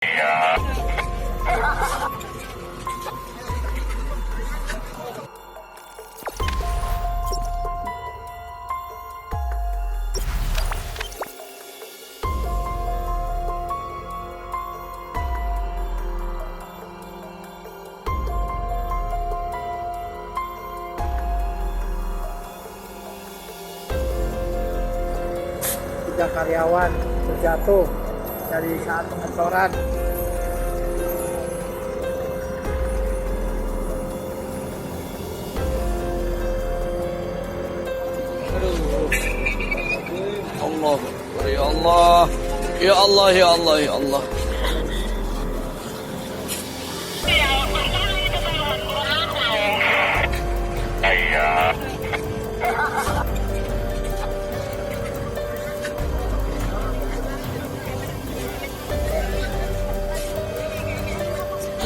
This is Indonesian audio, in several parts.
Tiga karyawan terjatuh dari saat pengeboran. Allah, ya Allah, ya Allah, ya Allah, ya Allah.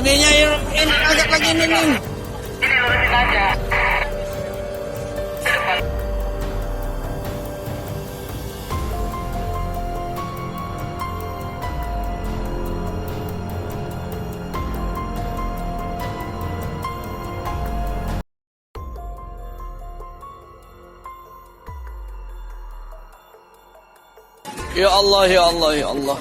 Ininya yang agak lagi ini. Ini lurusin aja. Ya Allah, ya Allah, ya Allah.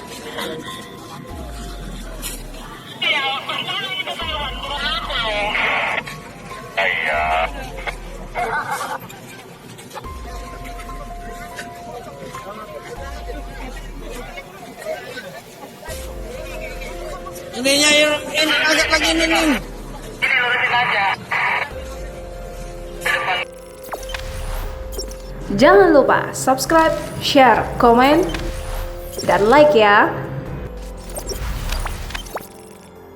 Ininya yang agak lagi ini. Ini lurusin aja. Jangan lupa subscribe, share, komen, dan like ya.